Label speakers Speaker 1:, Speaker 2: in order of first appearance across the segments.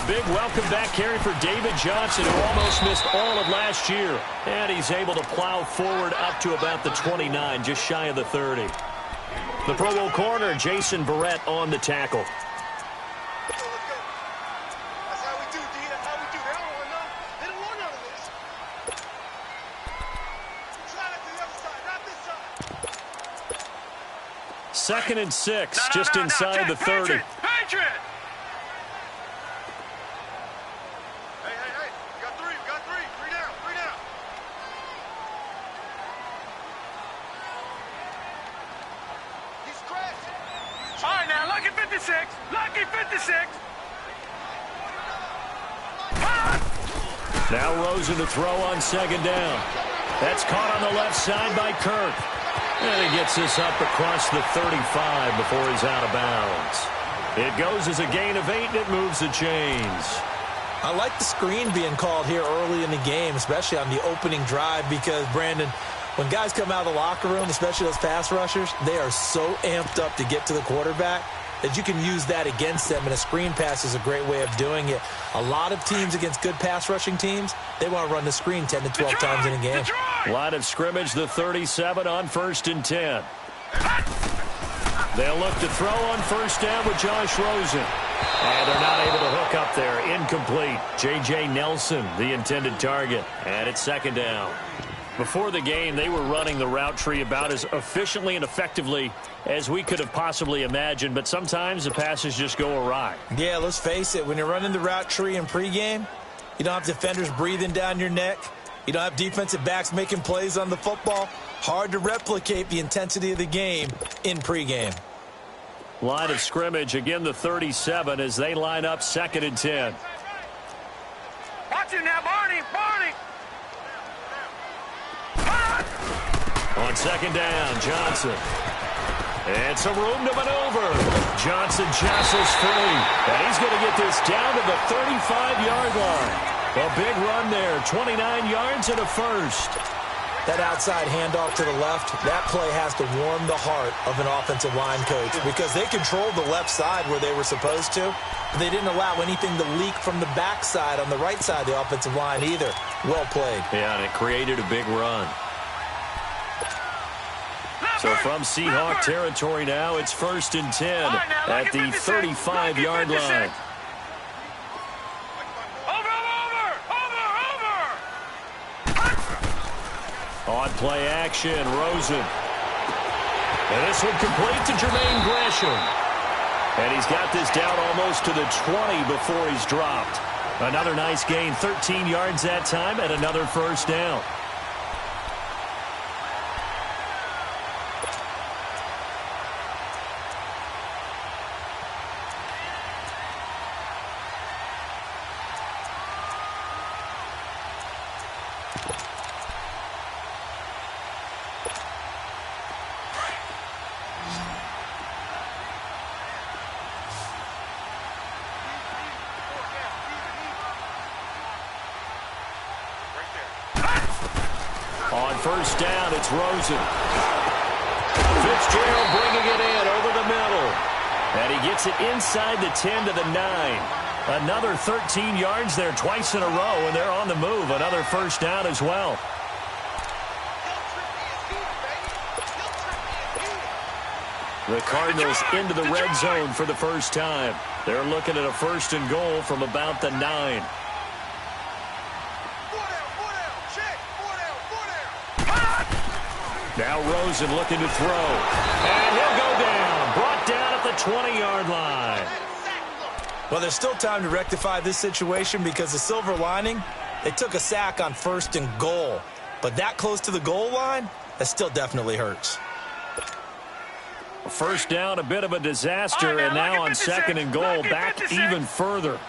Speaker 1: big welcome back carry for David Johnson, who almost missed all of last year. And he's able to plow forward up to about the 29, just shy of the 30. The Pro Bowl corner, Jason Verrett, on the tackle. Second and 6, just inside the 30.
Speaker 2: Patriot! Hey, we got three. Three down. He's crashing. All right, now, lucky 56.
Speaker 1: Now Rosen to throw on second down. That's caught on the left side by Kirk. And he gets this up across the 35 before he's out of bounds. It goes as a gain of 8, and it moves the chains.
Speaker 3: I like the screen being called here early in the game, especially on the opening drive, because, Brandon, when guys come out of the locker room, especially those pass rushers, they are so amped up to get to the quarterback that you can use that against them, and a screen pass is a great way of doing it. A lot of teams against good pass rushing teams, they want to run the screen 10 to 12 times in a game.
Speaker 1: Line of scrimmage, the 37 on 1st and 10. They'll look to throw on 1st down with Josh Rosen. And they're not able to hook up there. Incomplete. J.J. Nelson, the intended target. And it's 2nd down. Before the game, they were running the route tree about as efficiently and effectively as we could have possibly imagined, but sometimes the passes just go awry.
Speaker 3: Yeah, let's face it. When you're running the route tree in pregame, you don't have defenders breathing down your neck. You don't have defensive backs making plays on the football. Hard to replicate the intensity of the game in pregame.
Speaker 1: Line of scrimmage, again the 37 as they line up 2nd and 10.
Speaker 2: Watch him now, Barney.
Speaker 1: On 2nd down, Johnson. And some room to maneuver. Johnson jostles free. And he's going to get this down to the 35-yard line. A big run there, 29 yards and a first.
Speaker 3: That outside handoff to the left, that play has to warm the heart of an offensive line coach, because they controlled the left side where they were supposed to, but they didn't allow anything to leak from the backside on the right side of the offensive line either. Well played.
Speaker 1: Yeah, and it created a big run. So from Seahawk territory now, it's 1st and 10 at the 35-yard line. On play action, Rosen. And this one complete to Jermaine Gresham. And he's got this down almost to the 20 before he's dropped. Another nice gain, 13 yards that time, and another 1st down. On 1st down, it's Rosen. Fitzgerald bringing it in over the middle. And he gets it inside the 10 to the 9. Another 13 yards there twice in a row, and they're on the move. Another 1st down as well. The Cardinals into the red zone for the first time. They're looking at a 1st and goal from about the 9. Now Rosen looking to throw. And he'll go down. Brought down at the 20-yard line.
Speaker 3: Well, there's still time to rectify this situation, because the silver lining, they took a sack on 1st and goal. But that close to the goal line, that still definitely hurts.
Speaker 1: 1st down, a bit of a disaster, and now on 2nd and goal, back even further.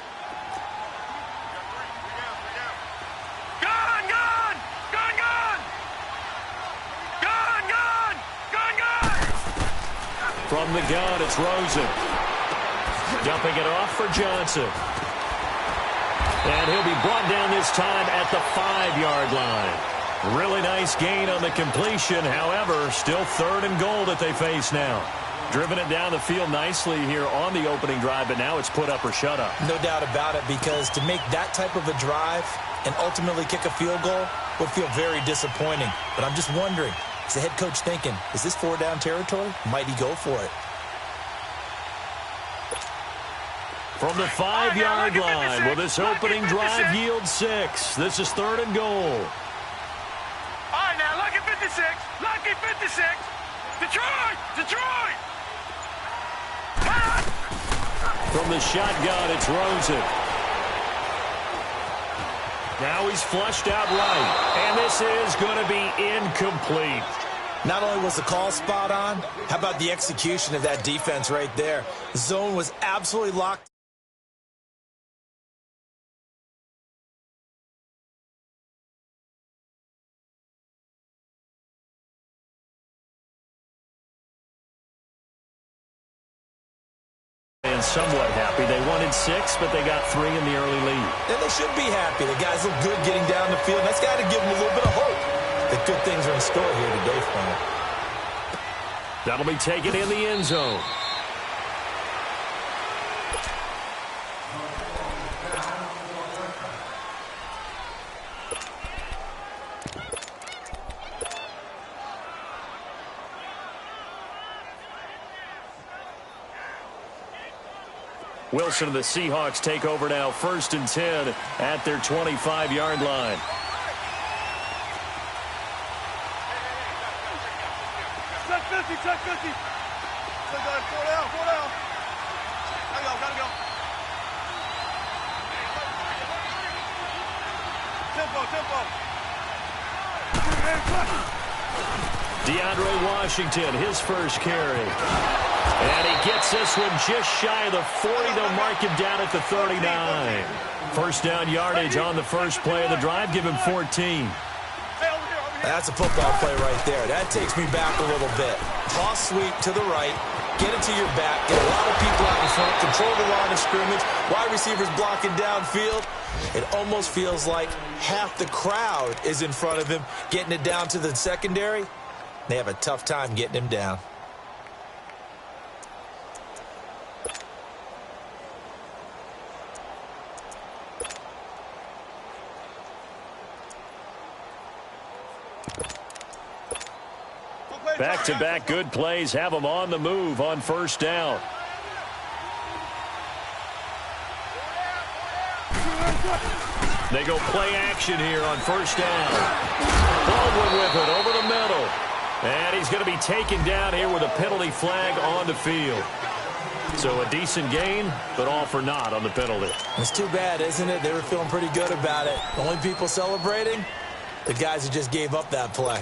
Speaker 1: From the gun, it's Rosen. Dumping it off for Johnson. And he'll be brought down this time at the 5-yard line. Really nice gain on the completion. However, still 3rd and goal that they face now. Driven it down the field nicely here on the opening drive, but now it's put up or shut up.
Speaker 3: No doubt about it, because to make that type of a drive and ultimately kick a field goal would feel very disappointing. But I'm just wondering, is the head coach thinking, is this 4-down territory? Might he go for it?
Speaker 1: From the 5-yard line, will this opening drive yield 6? This is 3rd and goal.
Speaker 2: All right, now, lucky 56. Lucky 56. Detroit! Detroit!
Speaker 1: From the shotgun, it's Rosen. Now he's flushed out right, and this is going to be incomplete.
Speaker 3: Not only was the call spot on, how about the execution of that defense right there? The zone was absolutely locked.
Speaker 1: And somewhat happy. They wanted 6, but they got 3 in the early lead.
Speaker 3: And they should be happy. The guys look good getting down the field. That's got to give them a little bit of hope that good things are in store here today for them.
Speaker 1: That'll be taken in the end zone. Wilson and the Seahawks take over now, 1st and 10 at their 25-yard line.
Speaker 2: Check 50, check 50. Check down, 4 down, 4 down. Gotta go. Tempo.
Speaker 1: DeAndre Washington, his first carry. And he gets this one just shy of the 40. They'll mark him down at the 39. First down yardage on the first play of the drive. Give him 14.
Speaker 3: That's a football play right there. That takes me back a little bit. Toss sweep to the right. Get it to your back. Get a lot of people out in front. Control the line of scrimmage. Wide receivers blocking downfield. It almost feels like half the crowd is in front of him, getting it down to the secondary. They have a tough time getting him down.
Speaker 1: Back-to-back good plays have them on the move on first down. They go play action here on first down. Baldwin with it over the middle. And he's going to be taken down here with a penalty flag on the field. So a decent gain, but all for naught on the penalty.
Speaker 3: It's too bad, isn't it? They were feeling pretty good about it. The only people celebrating, the guys who just gave up that play.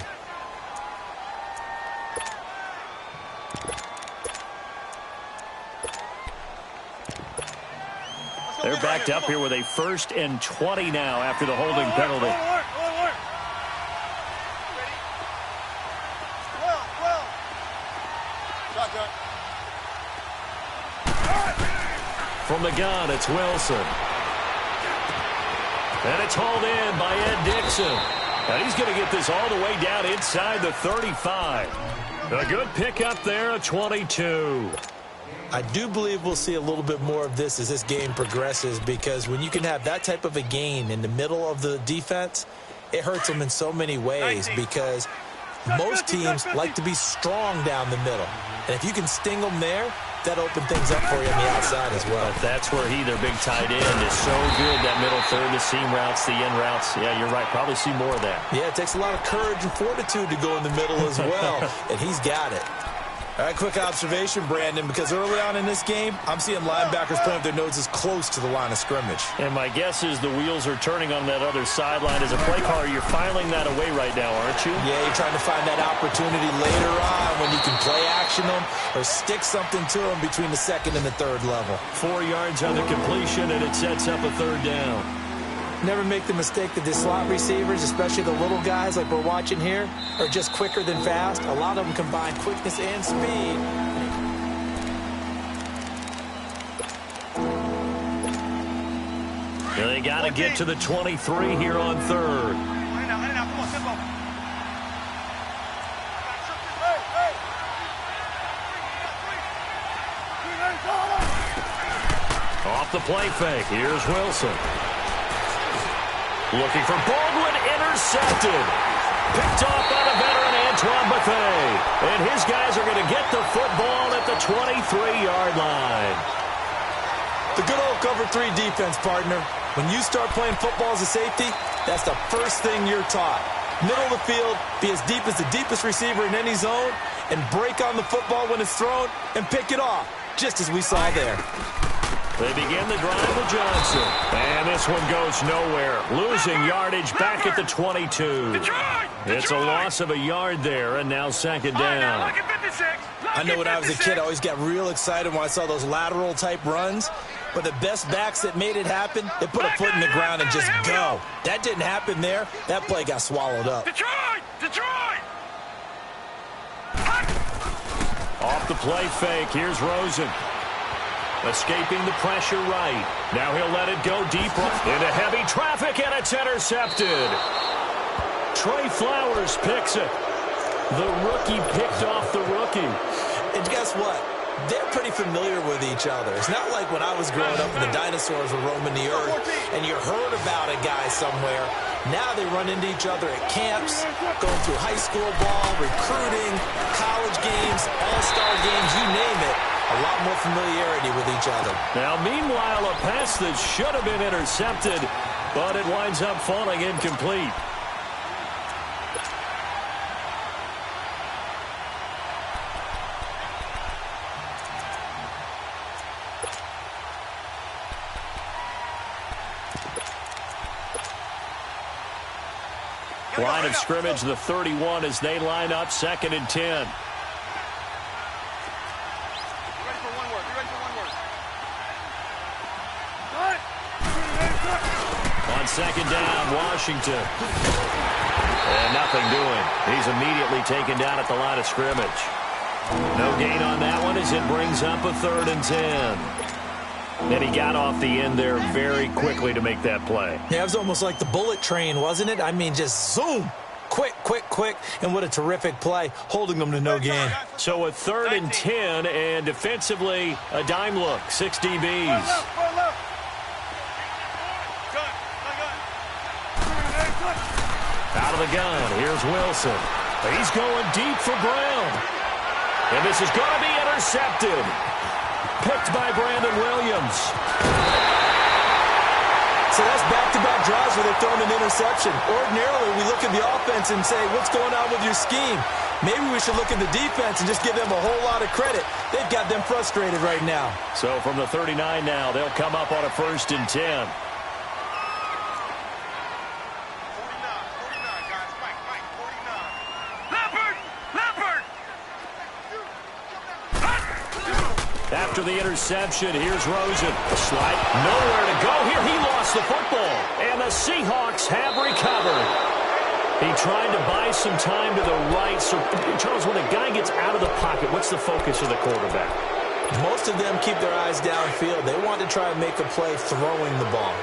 Speaker 1: They're backed up here with a 1st and 20 now after the holding penalty. From the gun, it's Wilson. And it's hauled in by Ed Dixon. And he's going to get this all the way down inside the 35. A good pickup there, a 22.
Speaker 3: I do believe we'll see a little bit more of this as this game progresses, because when you can have that type of a gain in the middle of the defense, it hurts them in so many ways, because most teams like to be strong down the middle. And if you can sting them there, that opens things up for you on the outside as well.
Speaker 1: But that's where their big tight end, is so good, that middle third, the seam routes, the in routes. Yeah, you're right. Probably see more of that.
Speaker 3: Yeah, it takes a lot of courage and fortitude to go in the middle as well, and he's got it. All right, quick observation, Brandon, because early on in this game, I'm seeing linebackers playing with their noses close to the line of scrimmage.
Speaker 1: And my guess is the wheels are turning on that other sideline. As a play caller, you're filing that away right now, aren't you?
Speaker 3: Yeah, you're trying to find that opportunity later on when you can play action them or stick something to them between the 2nd and the 3rd level.
Speaker 1: 4 yards on the completion, and it sets up a 3rd down.
Speaker 3: Never make the mistake that the slot receivers, especially the little guys like we're watching here, are just quicker than fast. A lot of them combine quickness and speed.
Speaker 1: They got to get to the 23 here on 3rd. Off the play fake. Here's Wilson. Looking for Baldwin. Intercepted. Picked off by the veteran Antoine Bethea. And his guys are going to get the football at the 23-yard line.
Speaker 3: The good old cover 3 defense, partner. When you start playing football as a safety, that's the first thing you're taught. Middle of the field, be as deep as the deepest receiver in any zone, and break on the football when it's thrown and pick it off, just as we saw there.
Speaker 1: They begin the drive with Johnson. And this one goes nowhere. Losing yardage back at the 22. It's a loss of a yard there, and now second down.
Speaker 3: I know when I was a kid, I always got real excited when I saw those lateral-type runs. But the best backs that made it happen, they put a foot in the ground and just go. That didn't happen there. That play got swallowed up.
Speaker 2: Detroit!
Speaker 1: Off the play fake. Here's Rosen. Escaping the pressure right. Now he'll let it go deep into heavy traffic, and it's intercepted. Trey Flowers picks it. The rookie picked off the rookie.
Speaker 3: And guess what? They're pretty familiar with each other. It's not like when I was growing up and the dinosaurs were roaming the earth and you heard about a guy somewhere. Now they run into each other at camps, going through high school ball, recruiting, college games, all-star games, you name it. A lot more familiarity with each other.
Speaker 1: Now, meanwhile, a pass that should have been intercepted, but it winds up falling incomplete. Line of scrimmage, the 31, as they line up, 2nd and 10. On second down, Washington. And nothing doing. He's immediately taken down at the line of scrimmage. No gain on that one as it brings up a 3rd and 10. And he got off the end there very quickly to make that play.
Speaker 3: Yeah, it was almost like the bullet train, wasn't it? I mean, just zoom. Quick. And what a terrific play, holding them to no gain.
Speaker 1: So a 3rd and 10, and defensively, a dime look. 6 DBs. Out of the gun, here's Wilson. He's going deep for Brown. And this is going to be intercepted. Picked by Brandon Williams.
Speaker 3: So that's back-to-back drives where they've thrown an interception. Ordinarily, we look at the offense and say, what's going on with your scheme? Maybe we should look at the defense and just give them a whole lot of credit. They've got them frustrated right now.
Speaker 1: So from the 39 now, they'll come up on a 1st and 10. After the interception, here's Rosen. A slide, nowhere to go here. He lost the football, and the Seahawks have recovered. He tried to buy some time to the right. So, Charles, when a guy gets out of the pocket, what's the focus of the quarterback?
Speaker 3: Most of them keep their eyes downfield. They want to try and make a play throwing the ball.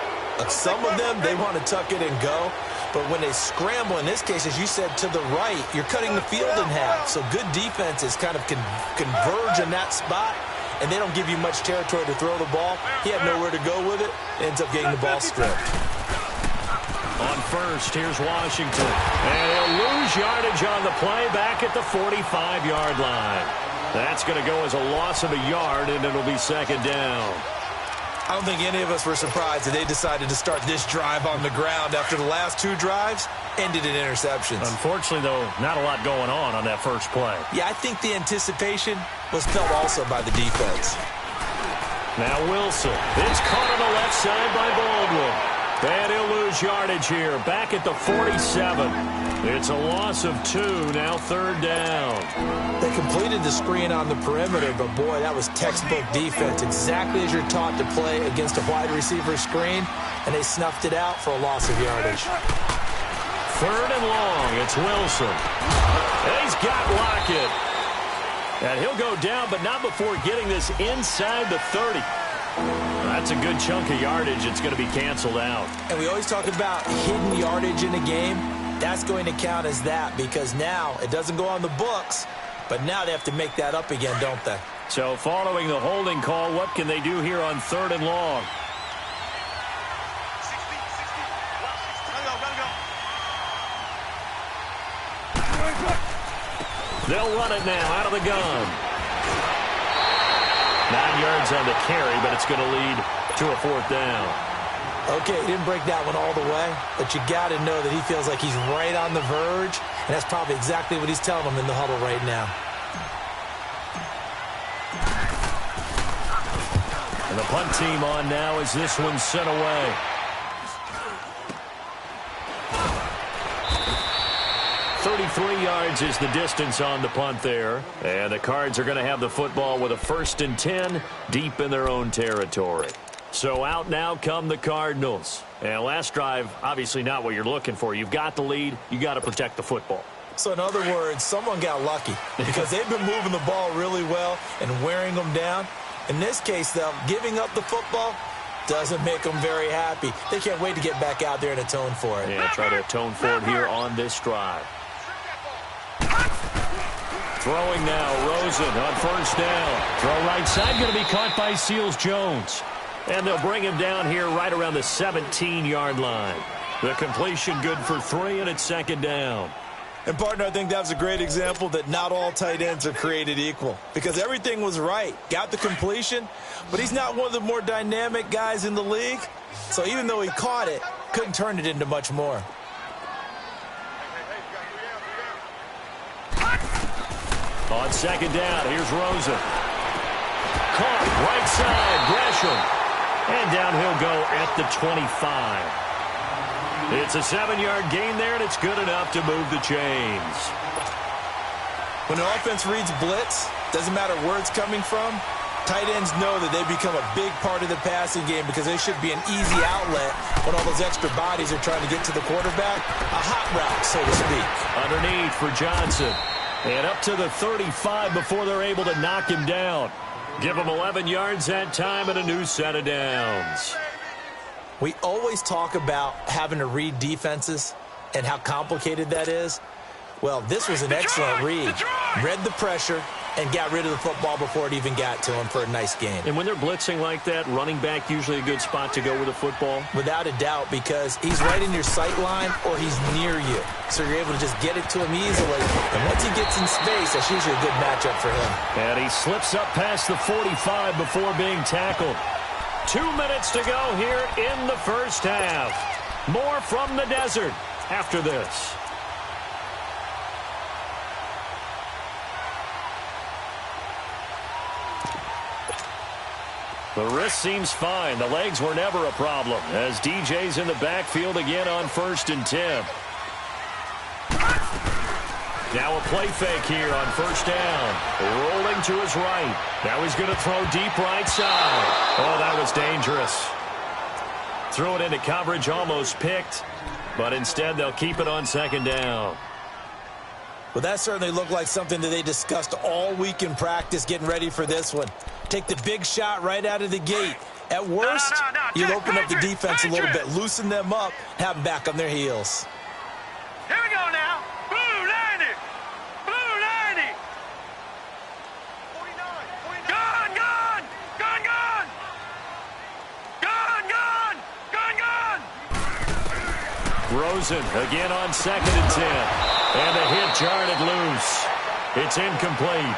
Speaker 3: Some of them, they want to tuck it and go. But when they scramble, in this case, as you said, to the right, you're cutting the field in half. So good defenses kind of converge in that spot, and they don't give you much territory to throw the ball. He had nowhere to go with it. Ends up getting the ball stripped.
Speaker 1: On 1st, here's Washington. And he'll lose yardage on the play back at the 45-yard line. That's going to go as a loss of a yard, and it'll be 2nd down.
Speaker 3: I don't think any of us were surprised that they decided to start this drive on the ground after the last 2 drives ended in interceptions.
Speaker 1: Unfortunately, though, not a lot going on that first play.
Speaker 3: Yeah, I think the anticipation was felt also by the defense.
Speaker 1: Now Wilson. It's caught on the left side by Baldwin. And he'll lose yardage here, back at the 47. It's a loss of 2, now 3rd down.
Speaker 3: They completed the screen on the perimeter, but boy, that was textbook defense, exactly as you're taught to play against a wide receiver screen, and they snuffed it out for a loss of yardage.
Speaker 1: 3rd and long, it's Wilson. And he's got Lockett. And he'll go down, but not before getting this inside the 30. That's a good chunk of yardage. It's going to be canceled out.
Speaker 3: And we always talk about hidden yardage in a game. That's going to count as that because now it doesn't go on the books, but now they have to make that up again, don't they?
Speaker 1: So following the holding call, what can they do here on 3rd and long? They'll run it now out of the gun. 9 yards on the carry, but it's going to lead to a 4th down.
Speaker 3: Okay, he didn't break that one all the way, but you got to know that he feels like he's right on the verge, and that's probably exactly what he's telling them in the huddle right now.
Speaker 1: And the punt team on now as this one's sent away. .33 yards is the distance on the punt there. And the Cards are going to have the football with a 1st and 10 deep in their own territory. So out now come the Cardinals. And last drive, obviously not what you're looking for. You've got the lead. You got to protect the football.
Speaker 3: So in other words, someone got lucky because they've been moving the ball really well and wearing them down. In this case, though, giving up the football doesn't make them very happy. They can't wait to get back out there and atone for it.
Speaker 1: Yeah, try to atone for it here on this drive. Throwing now, Rosen on 1st down. Throw right side, going to be caught by Seals-Jones. And they'll bring him down here right around the 17-yard line. The completion good for 3, and it's 2nd down.
Speaker 3: And, partner, I think that was a great example that not all tight ends are created equal because everything was right. Got the completion, but he's not one of the more dynamic guys in the league. So even though he caught it, couldn't turn it into much more.
Speaker 1: On 2nd down, here's Rosen. Caught, right side, Gresham. And down he'll go at the 25. It's a 7-yard gain there, and it's good enough to move the chains.
Speaker 3: When an offense reads blitz, doesn't matter where it's coming from, tight ends know that they become a big part of the passing game because they should be an easy outlet when all those extra bodies are trying to get to the quarterback. A hot route, so to speak.
Speaker 1: Underneath for Johnson. And up to the 35 before they're able to knock him down. Give him 11 yards that time and a new set of downs.
Speaker 3: We always talk about having to read defenses and how complicated that is. Well, this was an excellent read. Read the pressure and got rid of the football before it even got to him for a nice gain.
Speaker 1: And when they're blitzing like that, running back usually a good spot to go with the football?
Speaker 3: Without a doubt, because he's right in your sight line or he's near you. So you're able to just get it to him easily. And once he gets in space, that's usually a good matchup for him.
Speaker 1: And he slips up past the 45 before being tackled. 2 minutes to go here in the first half. More from the desert after this. The wrist seems fine. The legs were never a problem as DJ's in the backfield again on 1st and 10. Now a play fake here on 1st down. Rolling to his right. Now he's going to throw deep right side. Oh, that was dangerous. Threw it into coverage, almost picked. But instead they'll keep it on 2nd down.
Speaker 3: Well, that certainly looked like something that they discussed all week in practice getting ready for this one. Take the big shot right out of the gate. At worst, you'll open up the defense a little bit, loosen them up, have them back on their heels.
Speaker 2: Here we go now. Blue 90. Blue 90. 49. Gun, gun. Gun, gun. Gun, gun. Gun, gun.
Speaker 1: Rosen again on 2nd and 10. And the hit jarred it loose. It's incomplete.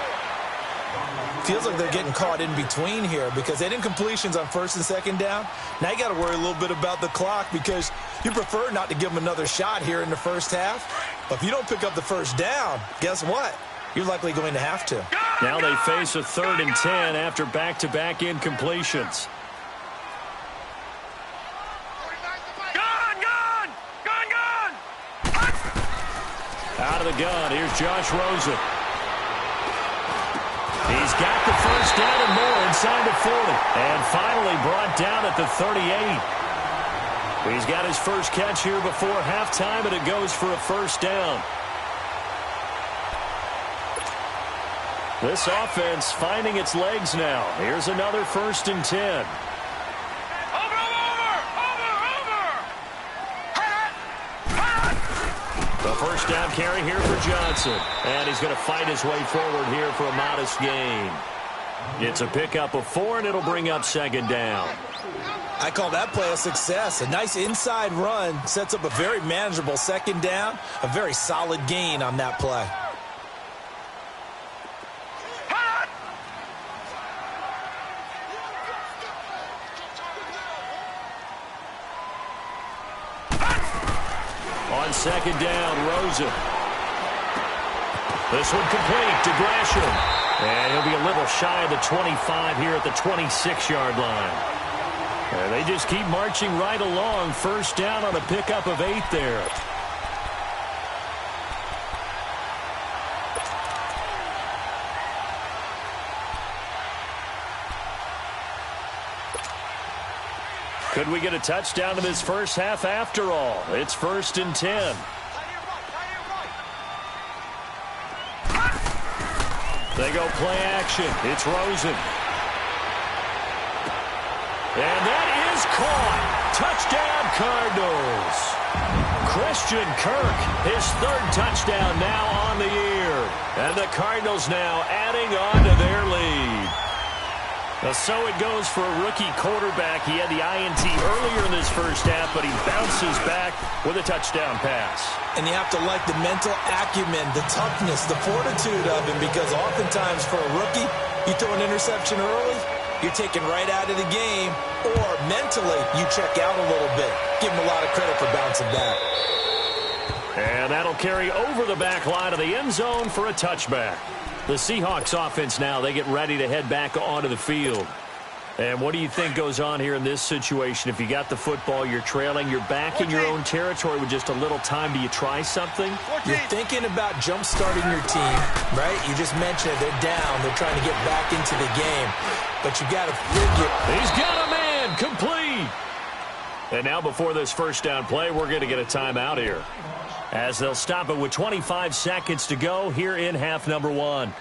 Speaker 3: Feels like they're getting caught in between here because they didn't completions on 1st and 2nd down. Now you got to worry a little bit about the clock because you prefer not to give them another shot here in the first half. But if you don't pick up the 1st down, guess what? You're likely going to have to.
Speaker 1: Now they face a 3rd and 10 after back-to-back incompletions. Out of the gun, here's Josh Rosen. He's got the 1st down and more inside the 40. And finally brought down at the 38. He's got his first catch here before halftime, and it goes for a 1st down. This offense finding its legs now. Here's another 1st and 10. The 1st down carry here for Johnson. And he's going to fight his way forward here for a modest gain. It's a pickup of 4, and it'll bring up second down.
Speaker 3: I call that play a success. A nice inside run sets up a very manageable second down. A very solid gain on that play.
Speaker 1: On second down, Rosen. This one complete to Gresham. And he'll be a little shy of the 25 here at the 26-yard line. And they just keep marching right along. First down on a pickup of 8 there. Could we get a touchdown in this first half after all? It's 1st and 10. They go play action. It's Rosen. And that is caught. Touchdown, Cardinals. Christian Kirk, his 3rd touchdown now on the year. And the Cardinals now adding on to their lead. So it goes for a rookie quarterback. He had the INT earlier in this first half, but he bounces back with a touchdown pass.
Speaker 3: And you have to like the mental acumen, the toughness, the fortitude of him, because oftentimes for a rookie, you throw an interception early, you're taken right out of the game, or mentally you check out a little bit. Give him a lot of credit for bouncing back.
Speaker 1: And that'll carry over the back line of the end zone for a touchback. The Seahawks offense now, they get ready to head back onto the field. And what do you think goes on here in this situation? If you got the football, you're trailing, you're back in your own territory with just a little time. Do you try something?
Speaker 3: You're thinking about jump-starting your team, right? You just mentioned it. They're down. They're trying to get back into the game. But you got to figure.
Speaker 1: He's got a man. Complete. And now before this first down play, we're going to get a timeout here, as they'll stop it with 25 seconds to go here in half number 1.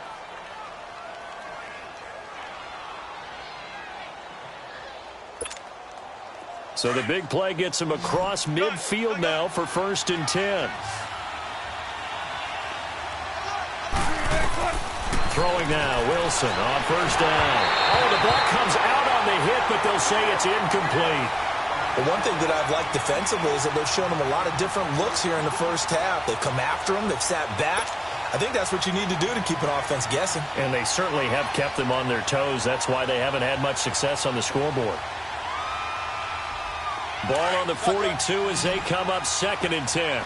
Speaker 1: So the big play gets him across midfield now for 1st and 10. Throwing now, Wilson on 1st down. Oh, the ball comes out on the hit, but they'll say it's incomplete.
Speaker 3: Well, one thing that I've liked defensively is that they've shown him a lot of different looks here in the first half. They've come after him. They've sat back. I think that's what you need to do to keep an offense guessing.
Speaker 1: And they certainly have kept them on their toes. That's why they haven't had much success on the scoreboard. Ball on the 42 as they come up 2nd and 10.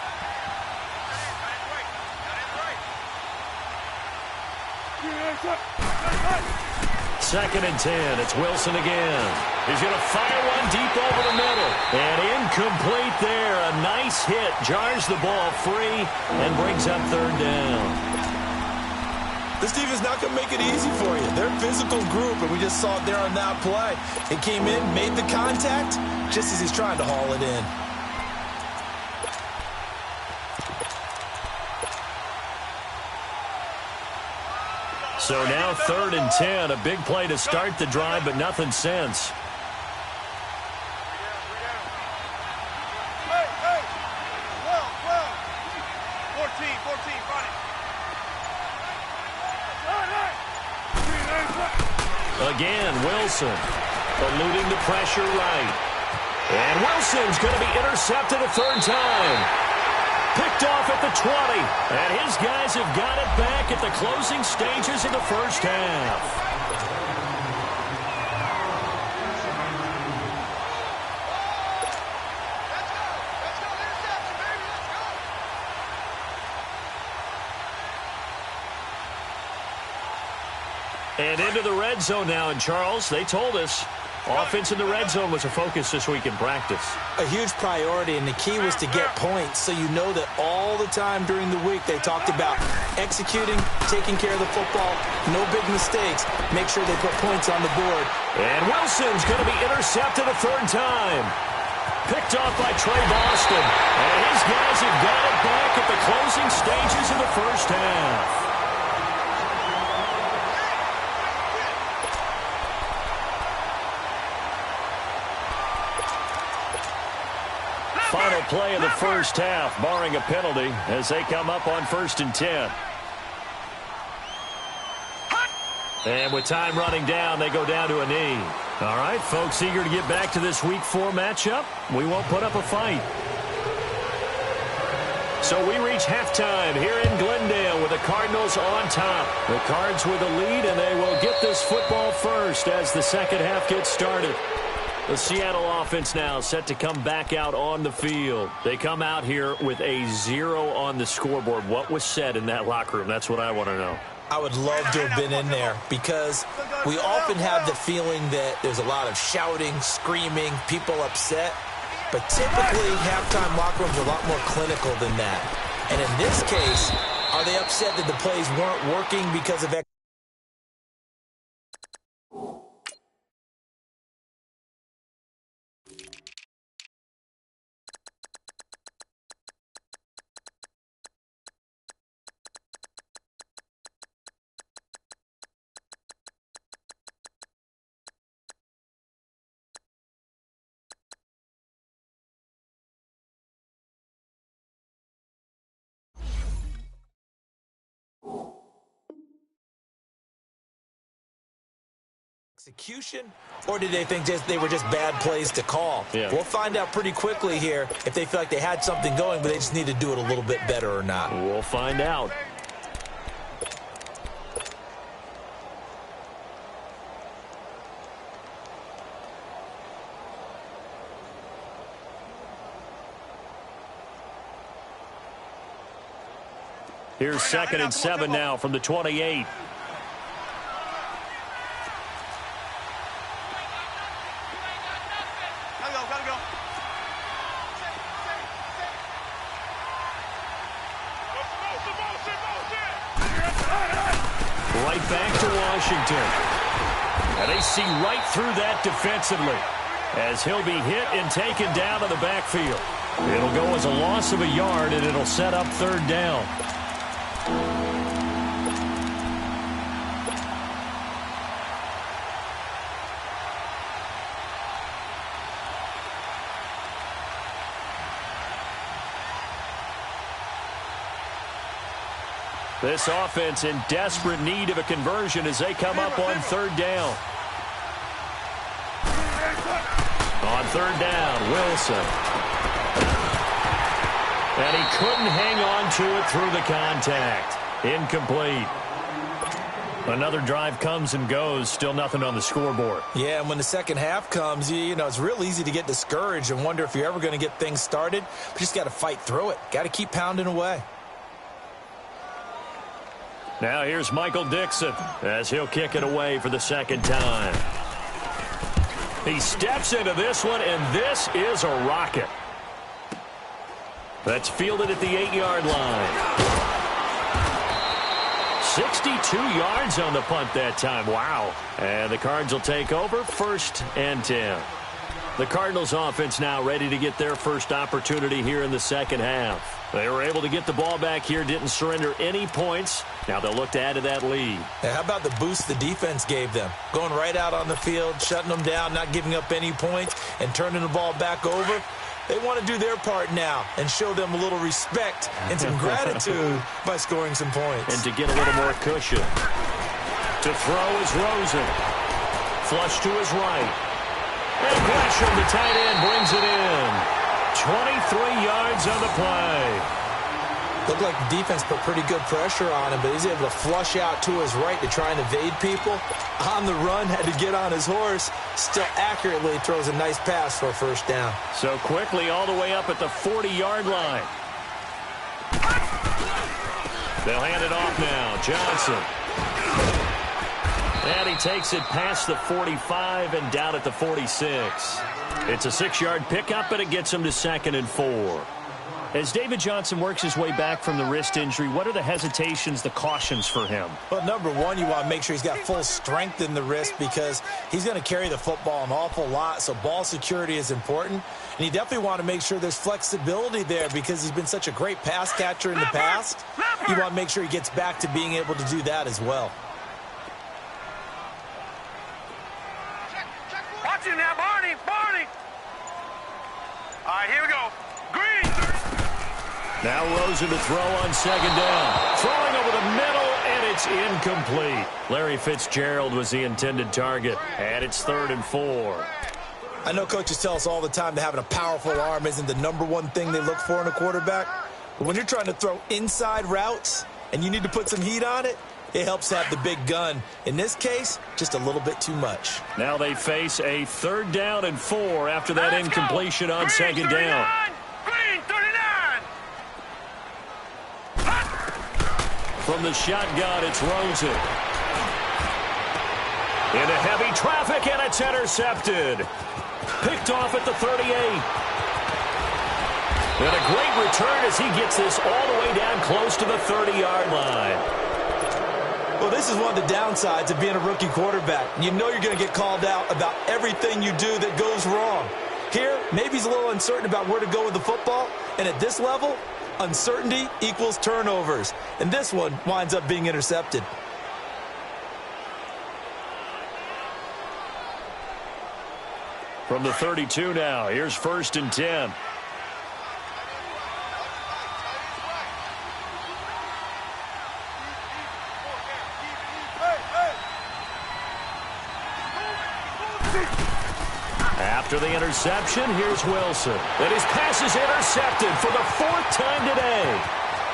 Speaker 1: Second and 10. It's Wilson again. He's going to fire one deep over the middle. And incomplete there. A nice hit. Jars the ball free and brings up 3rd down.
Speaker 3: This team is not going to make it easy for you. They're a physical group, and we just saw it there on that play. It came in, made the contact, just as he's trying to haul it in.
Speaker 1: So now 3rd and 10. A big play to start the drive, but nothing since.
Speaker 2: Hey, hey. 12. 14, front it.
Speaker 1: Again, Wilson eluding the pressure right. And Wilson's going to be intercepted a 3rd time. Picked off at the 20. And his guys have got it back at the closing stages of the first half. And into the red zone now. And Charles, they told us offense in the red zone was a focus this week in practice.
Speaker 3: A huge priority, and the key was to get points, so you know that all the time during the week they talked about executing, taking care of the football, no big mistakes, make sure they put points on the board.
Speaker 1: And Wilson's going to be intercepted a 3rd time. Picked off by Trey Boston. And his guys have got it back at the closing stages of the first half. Final play of the first half, barring a penalty, as they come up on 1st and 10. And with time running down, they go down to a knee. All right, folks, eager to get back to this Week 4 matchup. We won't put up a fight. So we reach halftime here in Glendale with the Cardinals on top. The Cards with the lead, and they will get this football first as the second half gets started. The Seattle offense now set to come back out on the field. They come out here with a 0 on the scoreboard. What was said in that locker room? That's what I want to know.
Speaker 3: I would love to have been in there because we often have the feeling that there's a lot of shouting, screaming, people upset. But typically, halftime locker rooms are a lot more clinical than that. And in this case, are they upset that the plays weren't working because of execution, or did they think they were just bad plays to call?
Speaker 1: Yeah.
Speaker 3: We'll find out pretty quickly here if they feel like they had something going, but they just need to do it a little bit better or not.
Speaker 1: We'll find out. Here's 2nd and 7 now from the 28. Right back to Washington. And they see right through that defensively as he'll be hit and taken down to the backfield. It'll go as a loss of a yard, and it'll set up 3rd down. This offense in desperate need of a conversion as they come up on 3rd down. On 3rd down, Wilson. And he couldn't hang on to it through the contact. Incomplete. Another drive comes and goes, still nothing on the scoreboard.
Speaker 3: Yeah, and when the second half comes, you know, it's real easy to get discouraged and wonder if you're ever going to get things started. But you just got to fight through it. Got to keep pounding away.
Speaker 1: Now here's Michael Dixon as he'll kick it away for the 2nd time. He steps into this one, and this is a rocket. That's fielded at the 8-yard line. 62 yards on the punt that time. Wow. And the Cards will take over 1st and 10. The Cardinals offense now ready to get their first opportunity here in the second half. They were able to get the ball back here, didn't surrender any points. Now they'll look to add to that lead.
Speaker 3: Now, how about the boost the defense gave them? Going right out on the field, shutting them down, not giving up any points, and turning the ball back over. They want to do their part now and show them a little respect and some gratitude by scoring some points.
Speaker 1: And to get a little more cushion. To throw is Rosen. Flush to his right. And Gresham, the tight end, brings it in. 23 yards on the play.
Speaker 3: Looked like the defense put pretty good pressure on him, but he's able to flush out to his right to try and evade people. On the run, had to get on his horse. Still accurately throws a nice pass for a 1st down.
Speaker 1: So quickly all the way up at the 40-yard line. They'll hand it off now. Johnson. And he takes it past the 45 and down at the 46. It's a 6-yard pickup, and it gets him to 2nd and 4. As David Johnson works his way back from the wrist injury, what are the hesitations, the cautions for him?
Speaker 3: Well, number one, you want to make sure he's got full strength in the wrist because he's going to carry the football an awful lot, so ball security is important. And you definitely want to make sure there's flexibility there because he's been such a great pass catcher in the past. You want to make sure he gets back to being able to do that as well.
Speaker 2: Watch it now, Barney, Barney. All right, here we go. Green.
Speaker 1: Now Rosen to throw on 2nd down. Throwing over the middle, and it's incomplete. Larry Fitzgerald was the intended target, and it's 3rd and 4.
Speaker 3: I know coaches tell us all the time that having a powerful arm isn't the #1 thing they look for in a quarterback. But when you're trying to throw inside routes and you need to put some heat on it, it helps to have the big gun. In this case, just a little bit too much.
Speaker 1: Now they face a 3rd down and 4 after that incompletion on 2nd down.
Speaker 2: Green 39.
Speaker 1: From the shotgun, it's Rosen. Into heavy traffic, and it's intercepted. Picked off at the 38. And a great return as he gets this all the way down close to the 30-yard line.
Speaker 3: Well, this is one of the downsides of being a rookie quarterback. You know you're going to get called out about everything you do that goes wrong. Here, maybe he's a little uncertain about where to go with the football. And at this level, uncertainty equals turnovers. And this one winds up being intercepted.
Speaker 1: From the 32 now, here's 1st and 10. After the interception, here's Wilson. And his pass is intercepted for the 4th time today.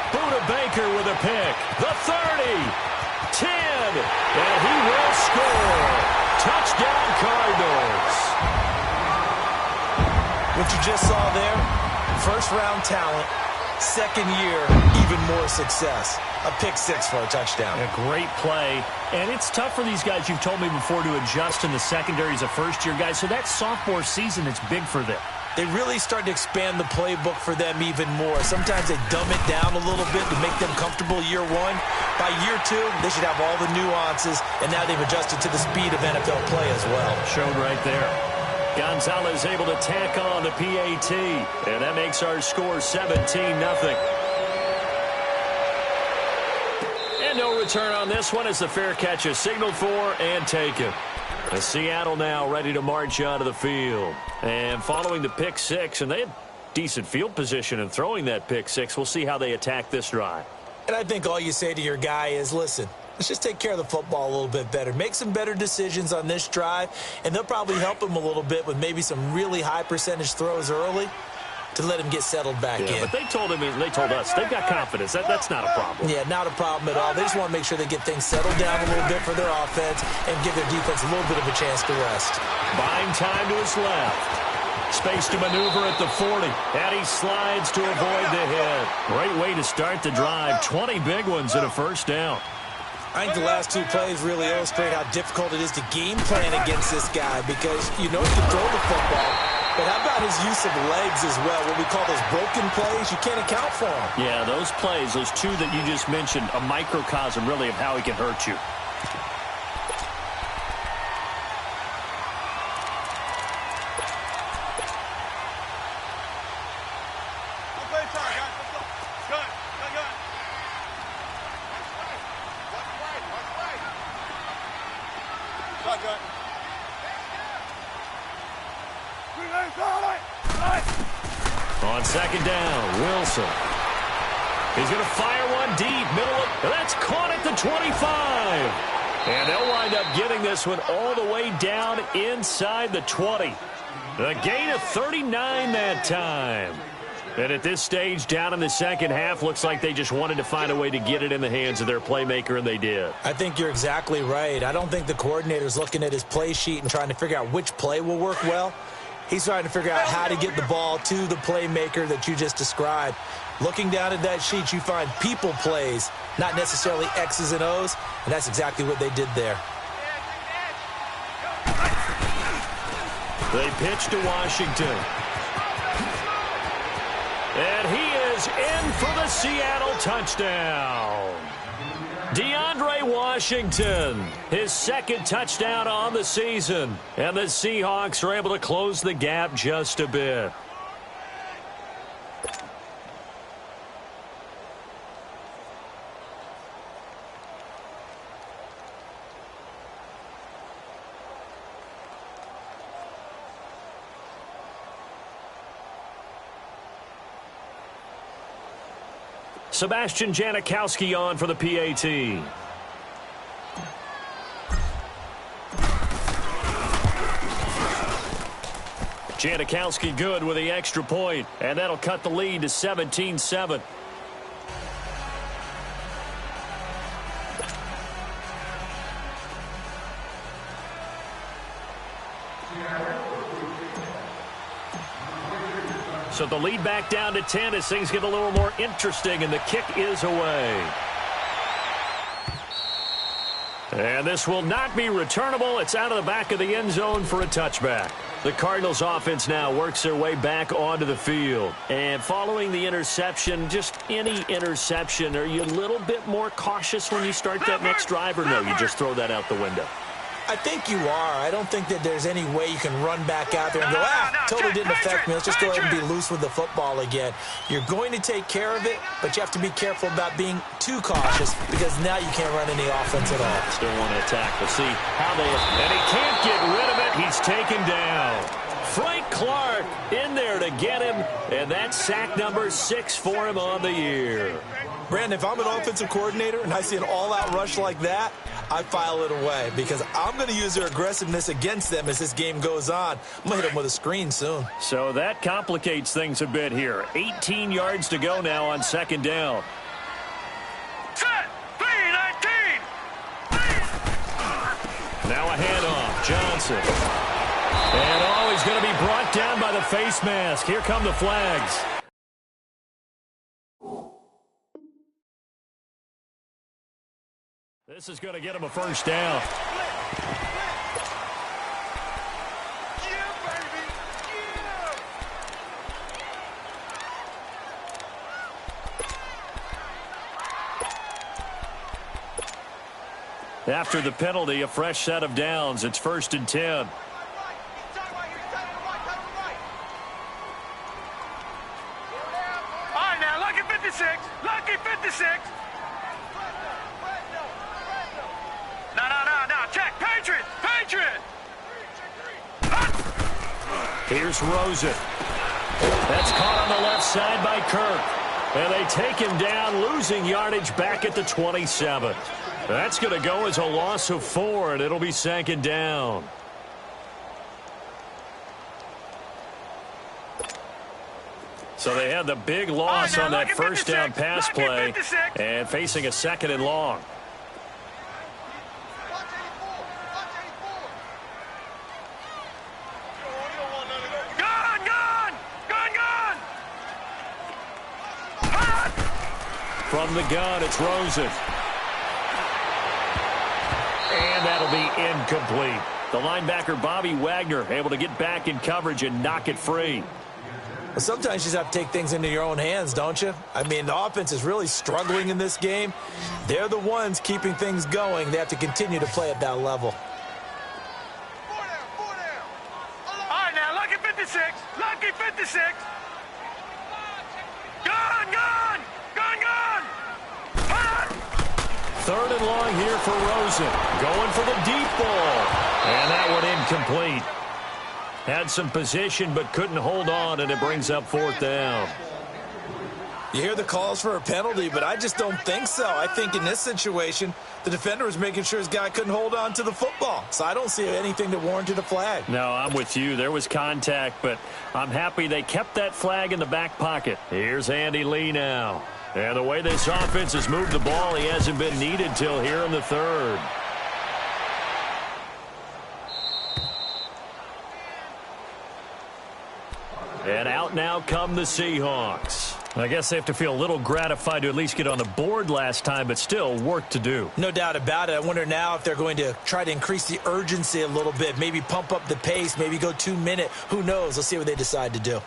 Speaker 1: Buda Baker with a pick. The 30, 10, and he will score. Touchdown, Cardinals.
Speaker 3: What you just saw there, first-round talent, second year, even more success. A pick 6 for a touchdown.
Speaker 1: A great play. And it's tough for these guys, you've told me before, to adjust in the secondary as a first-year guy. So that sophomore season is big for them.
Speaker 3: They really start to expand the playbook for them even more. Sometimes they dumb it down a little bit to make them comfortable year 1. By year 2, they should have all the nuances, and now they've adjusted to the speed of NFL play as well.
Speaker 1: Showed right there. Gonzalez able to tack on the PAT, and that makes our score 17-0. And no return on this one as the fair catch is signaled for and taken. And Seattle now ready to march onto the field. And following the pick 6, and they had decent field position in throwing that pick 6. We'll see how they attack this drive.
Speaker 3: And I think all you say to your guy is, listen, let's just take care of the football a little bit better. Make some better decisions on this drive, and they'll probably help him a little bit with maybe some really high percentage throws early to let him get settled back in.
Speaker 1: But they told us, they've got confidence. That's not a problem.
Speaker 3: Yeah, not a problem at all. They just want to make sure they get things settled down a little bit for their offense and give their defense a little bit of a chance to rest.
Speaker 1: Buying time to his left. Space to maneuver at the 40. And he slides to avoid the hit. Great way to start the drive. 20 big ones and a 1st down.
Speaker 3: I think the last 2 plays really illustrate how difficult it is to game plan against this guy because you know he can throw the football, but how about his use of legs as well? What we call those broken plays, you can't account for them.
Speaker 1: Yeah, those plays, those 2 that you just mentioned, a microcosm really of how he can hurt you. On 2nd down, Wilson. He's going to fire one deep, and that's caught at the 25. And they'll wind up getting this one all the way down inside the 20. The gain of 39 that time. And at this stage, down in the second half, looks like they just wanted to find a way to get it in the hands of their playmaker, and they did.
Speaker 3: I think you're exactly right. I don't think the coordinator's looking at his play sheet and trying to figure out which play will work well. He's trying to figure out how to get the ball to the playmaker that you just described. Looking down at that sheet, you find people plays, not necessarily X's and O's, and that's exactly what they did there.
Speaker 1: They pitch to Washington. And he is in for the Seattle touchdown. DeAndre Washington, his 2nd touchdown on the season. And the Seahawks are able to close the gap just a bit. Sebastian Janikowski on for the PAT. Janikowski good with the extra point, and that'll cut the lead to 17-7. So the lead back down to 10 as things get a little more interesting, and the kick is away. And this will not be returnable. It's out of the back of the end zone for a touchback. The Cardinals offense now works their way back onto the field. And following the interception, just any interception, are you a little bit more cautious when you start that next drive, or no, you just throw that out the window?
Speaker 3: I think you are. I don't think that there's any way you can run back out there and go, totally didn't affect me. Let's just go ahead and be loose with the football again. You're going to take care of it, but you have to be careful about being too cautious because now you can't run any offense at all.
Speaker 1: Still want to attack. We'll see how they... And he can't get rid of it. He's taken down. Frank Clark in there to get him, and that's sack number 6 for him on the year.
Speaker 3: Brandon, if I'm an offensive coordinator and I see an all-out rush like that, I file it away because I'm going to use their aggressiveness against them as this game goes on. I'm going to hit them with a screen soon.
Speaker 1: So that complicates things a bit here. 18 yards to go now on second down.
Speaker 2: Set! 3-19!
Speaker 1: Now a handoff. Johnson. And he's going to be brought down by the face mask. Here come the flags. This is going to get him a first down. After the penalty, a fresh set of downs. It's 1st and 10.
Speaker 2: All right, now, lucky 56. Lucky 56. No. Check. Patriot.
Speaker 1: Here's Rosen. That's caught on the left side by Kirk. And they take him down, losing yardage back at the 27. That's going to go as a loss of 4, and it'll be 2nd down. So they had the big loss on that first down pass play and facing a 2nd and long. From the gun, it's Rosen. And that'll be incomplete. The linebacker, Bobby Wagner, able to get back in coverage and knock it free.
Speaker 3: Well, sometimes you just have to take things into your own hands, don't you? I mean, the offense is really struggling in this game. They're the ones keeping things going. They have to continue to play at that level.
Speaker 2: 4 down. All right, now, lucky 56. Lucky 56. Gun.
Speaker 1: 3rd and long here for Rosen. Going for the deep ball. And that one incomplete. Had some position but couldn't hold on, and it brings up 4th down.
Speaker 3: You hear the calls for a penalty, but I just don't think so. I think in this situation, the defender was making sure his guy couldn't hold on to the football. So I don't see anything that warranted a flag.
Speaker 1: No, I'm with you. There was contact, but I'm happy they kept that flag in the back pocket. Here's Andy Lee now. And the way this offense has moved the ball, he hasn't been needed till here in the 3rd. And out now come the Seahawks. I guess they have to feel a little gratified to at least get on the board last time, but still work to do.
Speaker 3: No doubt about it. I wonder now if they're going to try to increase the urgency a little bit, maybe pump up the pace, maybe go 2-minute. Who knows? Let's see what they decide to do.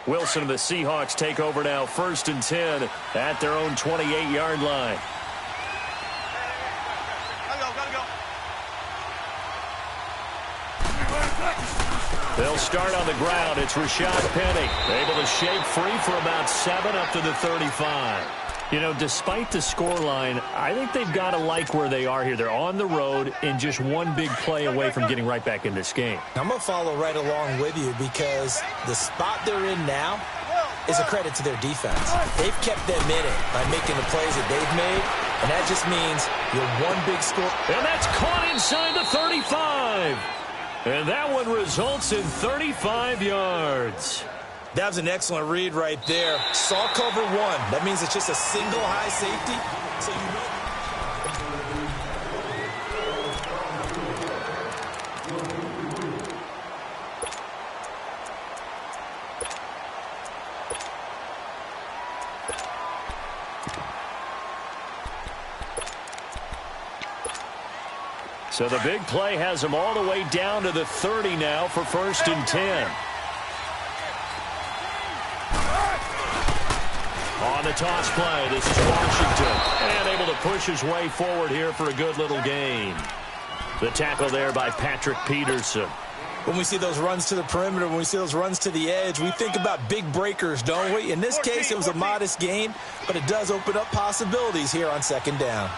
Speaker 1: Wilson and the Seahawks take over now, 1st and 10 at their own 28-yard line. They'll start on the ground. It's Rashad Penny, able to shake free for about 7 up to the 35. You know, despite the scoreline, I think they've got to like where they are here. They're on the road and just one big play away from getting right back in this game.
Speaker 3: I'm going to follow right along with you because the spot they're in now is a credit to their defense. They've kept them in it by making the plays that they've made. And that just means you're one big score.
Speaker 1: And that's caught inside the 35. And that one results in 35 yards.
Speaker 3: That was an excellent read right there. Saw cover one. That means it's just a single high safety. So you know.
Speaker 1: So the big play has them all the way down to the 30 now for 1st and 10. On the toss play, this is Washington. And able to push his way forward here for a good little gain. The tackle there by Patrick Peterson.
Speaker 3: When we see those runs to the perimeter, when we see those runs to the edge, we think about big breakers, don't we? In this case, it was a modest gain, but it does open up possibilities here on 2nd down.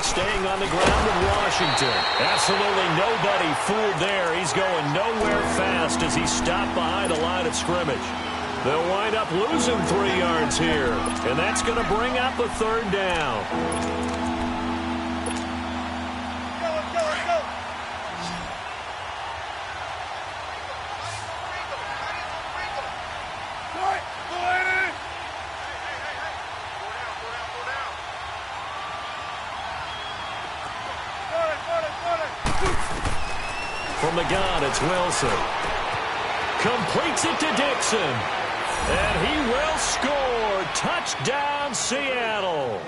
Speaker 1: Staying on the ground with Washington. Absolutely nobody fooled there. He's going nowhere fast as he stopped behind the line of scrimmage. They'll wind up losing 3 yards here, and that's going to bring up a 3rd down. From the gun, it's Wilson. Completes it to Dixon. And he will score. Touchdown, Seattle.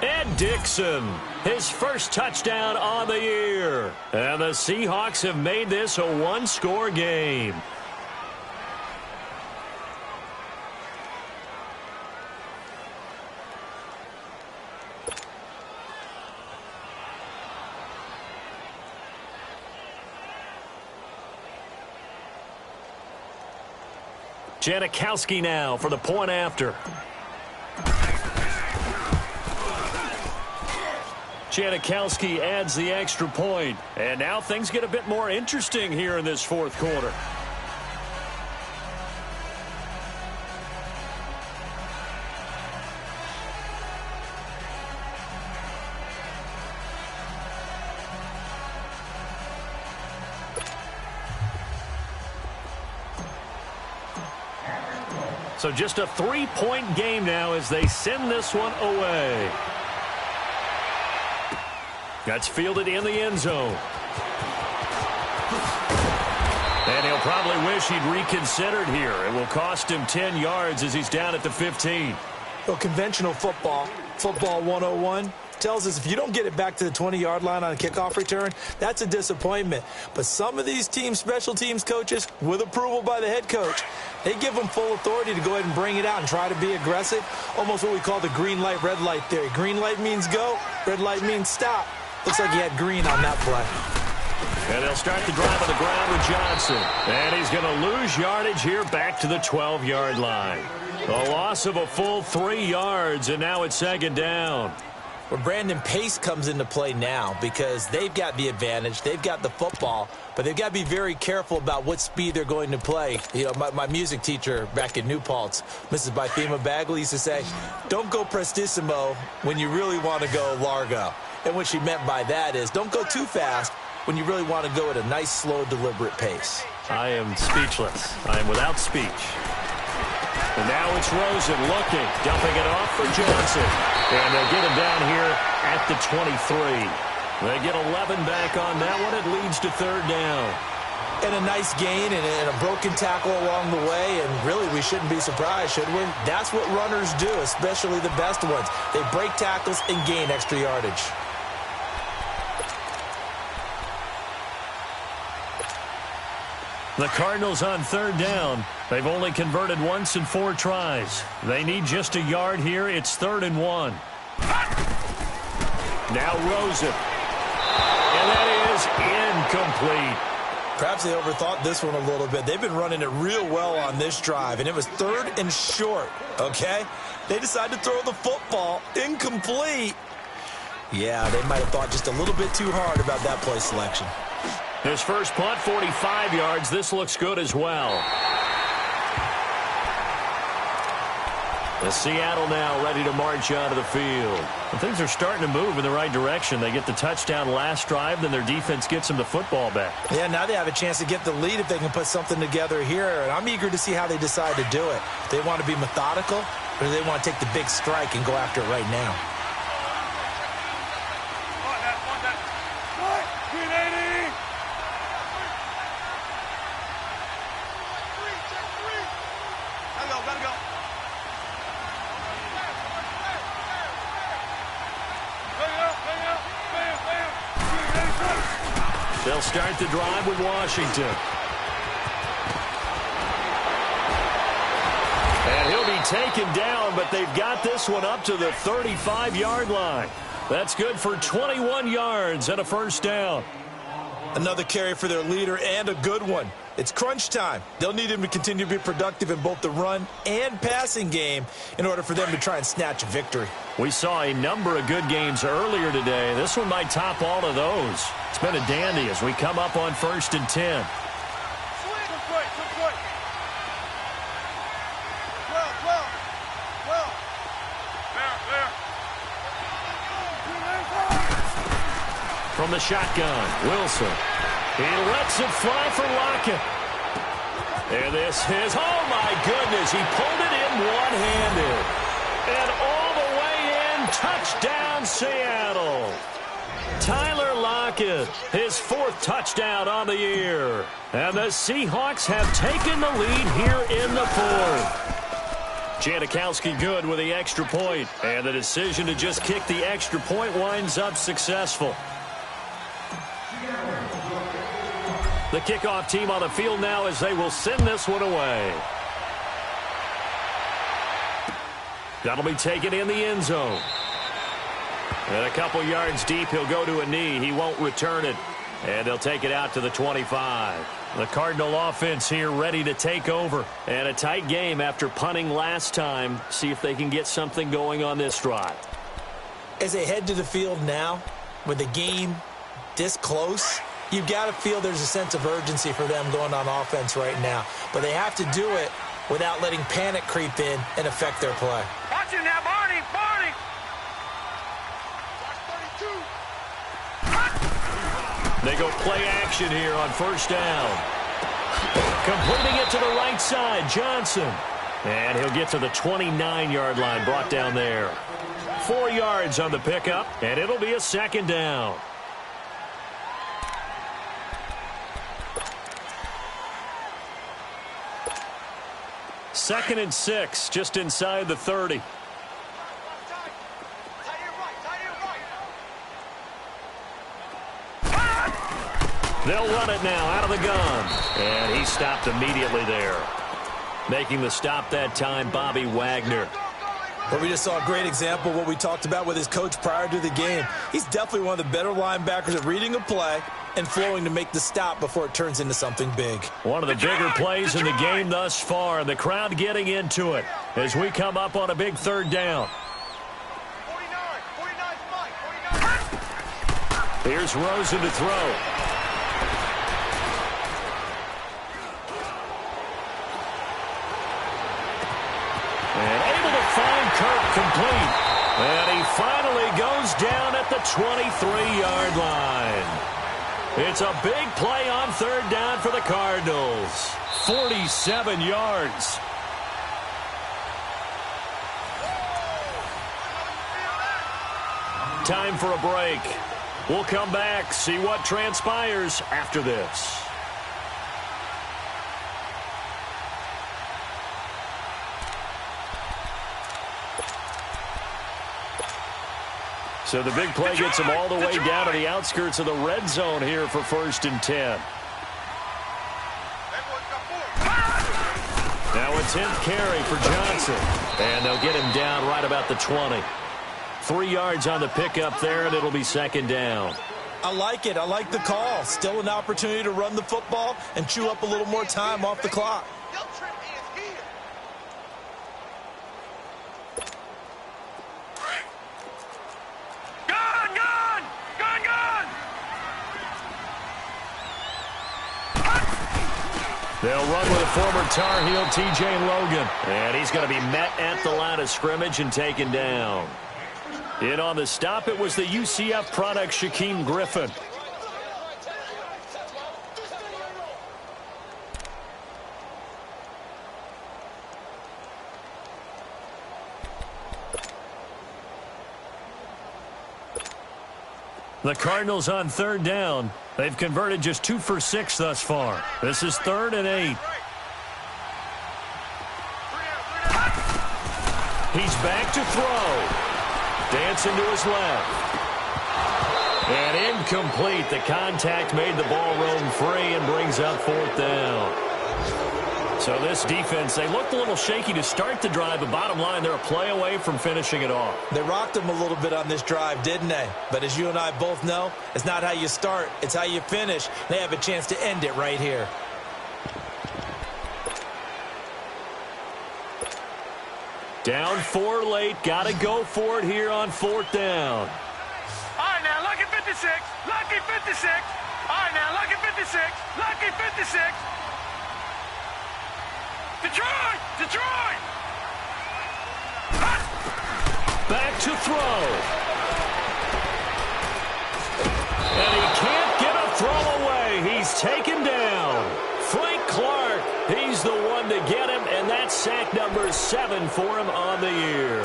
Speaker 1: Ed Dixon, his first touchdown on the year. And the Seahawks have made this a one-score game. Janikowski now for the point after. Janikowski adds the extra point. And now things get a bit more interesting here in this 4th quarter. So just a 3-point game now as they send this one away. That's fielded in the end zone. And he'll probably wish he'd reconsidered here. It will cost him 10 yards as he's down at the 15.
Speaker 3: Well, conventional football 101, tells us if you don't get it back to the 20-yard line on a kickoff return, that's a disappointment. But some of these teams, special teams coaches, with approval by the head coach, they give them full authority to go ahead and bring it out and try to be aggressive. Almost what we call the green light, red light theory. Green light means go, red light means stop. Looks like he had green on that play.
Speaker 1: And they'll start the drive on the ground with Johnson. And he's going to lose yardage here back to the 12-yard line. A loss of a full 3 yards, and now it's 2nd down.
Speaker 3: Well, Brandon, pace comes into play now because they've got the advantage. They've got the football, but they've got to be very careful about what speed they're going to play. You know, my music teacher back in New Paltz, Mrs. Bythema Bagley, used to say, don't go prestissimo when you really want to go largo. And what she meant by that is don't go too fast when you really want to go at a nice, slow, deliberate pace.
Speaker 1: I am speechless. I am without speech. And now it's Rosen looking, dumping it off for Johnson. And they'll get him down here at the 23. They get 11 back on that one. It leads to 3rd down.
Speaker 3: And a nice gain and a broken tackle along the way. And really, we shouldn't be surprised, should we? That's what runners do, especially the best ones. They break tackles and gain extra yardage.
Speaker 1: The Cardinals on 3rd down. They've only converted once in 4 tries. They need just a yard here. It's 3rd and 1. Now Rosen. And that is incomplete.
Speaker 3: Perhaps they overthought this one a little bit. They've been running it real well on this drive, and it was 3rd and short, okay? They decided to throw the football incomplete. Yeah, they might have thought just a little bit too hard about that play selection.
Speaker 1: His first punt, 45 yards. This looks good as well. The Seattle now ready to march onto the field. And things are starting to move in the right direction. They get the touchdown last drive, then their defense gets them the football back.
Speaker 3: Yeah, now they have a chance to get the lead if they can put something together here. And I'm eager to see how they decide to do it. Do they want to be methodical, or do they want to take the big strike and go after it right now?
Speaker 1: They'll start the drive with Washington. And he'll be taken down, but they've got this one up to the 35-yard line. That's good for 21 yards and a first down.
Speaker 3: Another carry for their leader and a good one. It's crunch time. They'll need him to continue to be productive in both the run and passing game in order for them to try and snatch a victory.
Speaker 1: We saw a number of good games earlier today. This one might top all of those. It's been a dandy as we come up on 1st and 10. From the shotgun, Wilson. He lets it fly for Lockett. And this is, oh my goodness, he pulled it in one-handed. And all the way in, touchdown Seattle. Tyler Lockett, his 4th touchdown on the year. And the Seahawks have taken the lead here in the 4th. Janikowski good with the extra point. And the decision to just kick the extra point winds up successful. The kickoff team on the field now as they will send this one away. That'll be taken in the end zone. And a couple yards deep, he'll go to a knee. He won't return it. And they'll take it out to the 25. The Cardinal offense here ready to take over. And a tight game after punting last time. See if they can get something going on this drive.
Speaker 3: As they head to the field now, with the game this close, you've got to feel there's a sense of urgency for them going on offense right now. But they have to do it without letting panic creep in and affect their play.
Speaker 2: Watch him now, Barney! Barney!
Speaker 1: They go play action here on 1st down. Completing it to the right side, Johnson. And he'll get to the 29-yard line, brought down there. 4 yards on the pickup, and it'll be a 2nd down. Second and 6, just inside the 30. They'll run it now out of the gun. And he stopped immediately there. Making the stop that time, Bobby Wagner.
Speaker 3: Well, we just saw a great example of what we talked about with his coach prior to the game. He's definitely one of the better linebackers at reading a play and flowing to make the stop before it turns into something big.
Speaker 1: One of the bigger plays in the game thus far, and the crowd getting into it as we come up on a big 3rd down. 49. Here's Rosen to throw. And able to find Kirk complete. And he finally goes down at the 23-yard line. It's a big play on 3rd down for the Cardinals. 47 yards. Time for a break. We'll come back, see what transpires after this. So the big play gets him all the way down to the outskirts of the red zone here for 1st and 10. Now a 10th carry for Johnson. And they'll get him down right about the 20. 3 yards on the pickup there, and it'll be 2nd down.
Speaker 3: I like it. I like the call. Still an opportunity to run the football and chew up a little more time off the clock.
Speaker 1: They'll run with a former Tar Heel, T.J. Logan. And he's going to be met at the line of scrimmage and taken down. In on the stop, it was the UCF product, Shaquem Griffin. The Cardinals on third down. They've converted just 2 for 6 thus far. This is 3rd and 8. He's back to throw. Dancing to his left. And incomplete. The contact made the ball roam free and brings up 4th down. So this defense, they looked a little shaky to start the drive, but bottom line, they're a play away from finishing it off.
Speaker 3: They rocked them a little bit on this drive, didn't they? But as you and I both know, it's not how you start, it's how you finish. They have a chance to end it right here.
Speaker 1: Down 4 late, got to go for it here on 4th down.
Speaker 2: All right, now, lucky 56, lucky 56. All right, now, lucky 56, lucky 56. Detroit! Detroit!
Speaker 1: Back to throw. And he can't get a throw away. He's taken down. Frank Clark, he's the one to get him, and that's sack number 7 for him on the year.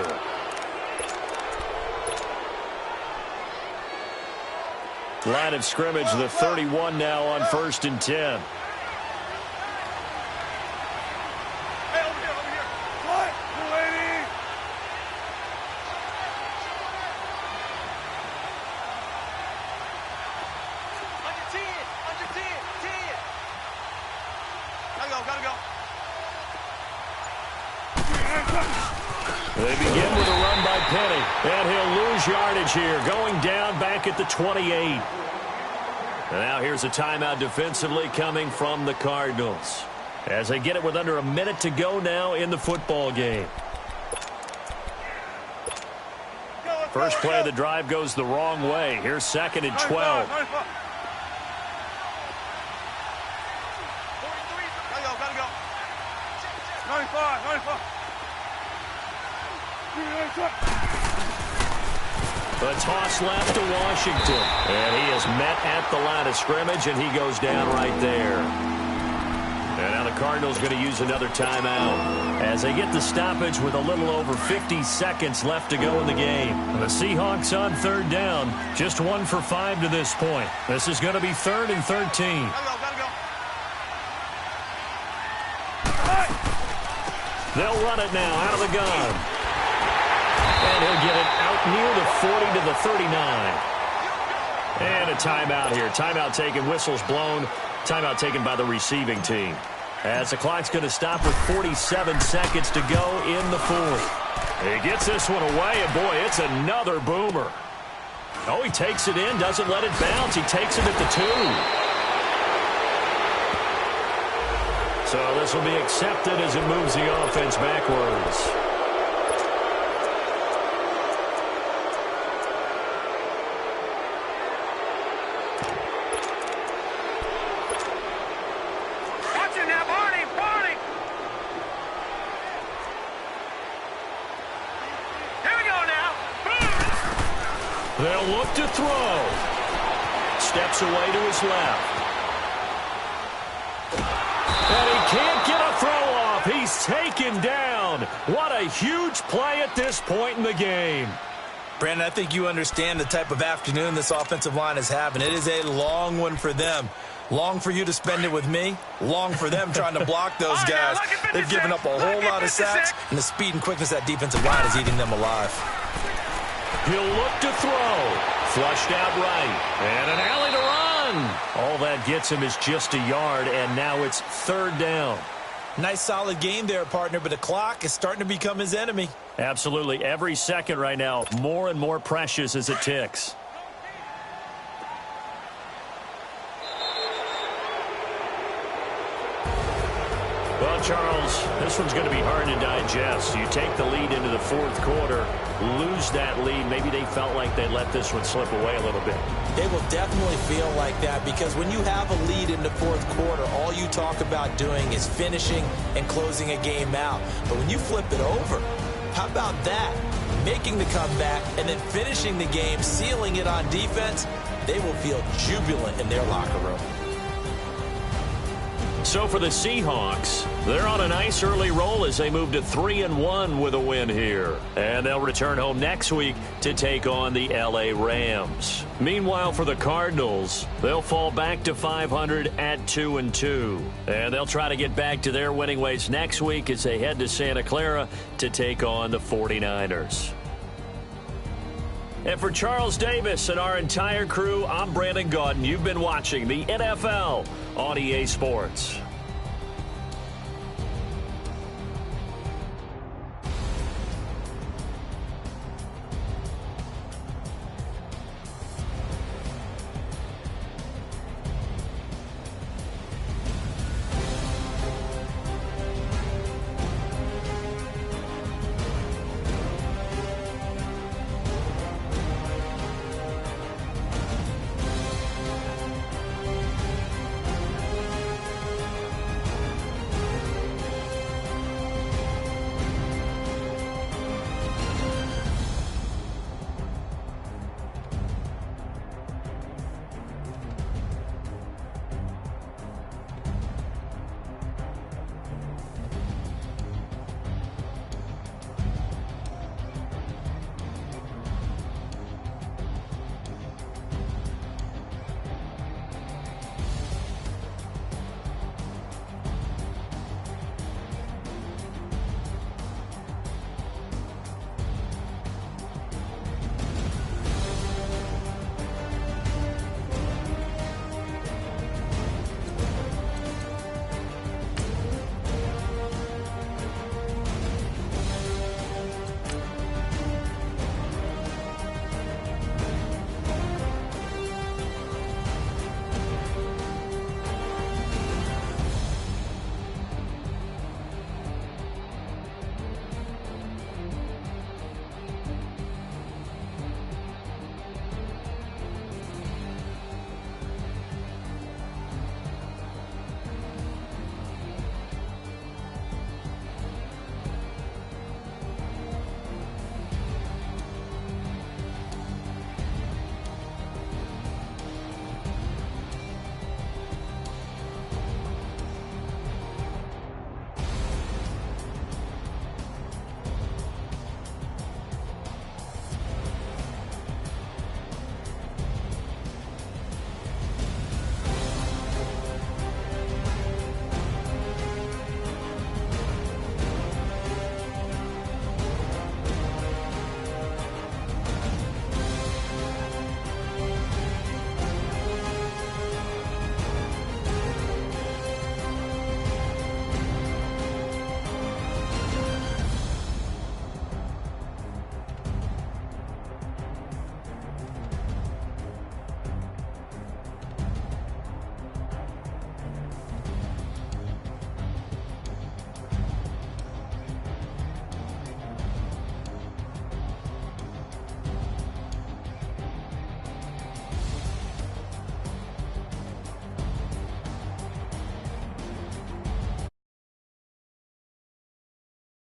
Speaker 1: Line of scrimmage, the 31 now on 1st and 10. They begin with a run by Penny, and he'll lose yardage here, going down back at the 28. And now here's a timeout defensively coming from the Cardinals, as they get it with under a minute to go now in the football game. First play of the drive goes the wrong way. Here's 2nd and 12. The toss left to Washington. And he is met at the line of scrimmage, and he goes down right there. And now the Cardinals going to use another timeout as they get the stoppage with a little over 50 seconds left to go in the game. The Seahawks on 3rd down, just 1 for 5 to this point. This is going to be 3rd and 13. They'll run it now out of the gun. And he'll get it out near the 40 to the 39. And a timeout here. Timeout taken, whistles blown. Timeout taken by the receiving team. As the clock's going to stop with 47 seconds to go in the 4th. He gets this one away, and boy, it's another boomer. Oh, he takes it in, doesn't let it bounce. He takes it at the 2. So this will be accepted as it moves the offense backwards. They'll look to throw. Steps away to his left. And he can't get a throw off. He's taken down. What a huge play at this point in the game.
Speaker 3: Brandon, I think you understand the type of afternoon this offensive line is having. It is a long one for them. Long for you to spend it with me. Long for them trying to block those guys. They've given up a whole lot of sacks, and the speed and quickness of that defensive line is eating them alive.
Speaker 1: He'll look to throw. Flushed out right. And an alley to run. All that gets him is just a yard, and now it's 3rd down.
Speaker 3: Nice solid game there, partner, but the clock is starting to become his enemy.
Speaker 1: Absolutely. Every second right now, more and more precious as it ticks. Well, Charles, this one's going to be hard to digest. You take the lead into the fourth quarter, lose that lead. Maybe they felt like they let this one slip away a little bit. They will definitely feel like that because when you have a lead in the fourth quarter, all you talk about doing is finishing and closing a game out. But when you flip it over, how about that? Making the comeback and then finishing the game, sealing it on defense, they will feel jubilant in their locker room. So for the Seahawks, they're on a nice early roll as they move to 3-1 with a win here. And they'll return home next week to take on the L.A. Rams. Meanwhile, for the Cardinals, they'll fall back to 500 at 2-2. And they'll try to get back to their winning ways next week as they head to Santa Clara to take on the 49ers. And for Charles Davis and our entire crew, I'm Brandon Gaudin. You've been watching the NFL on EA Sports.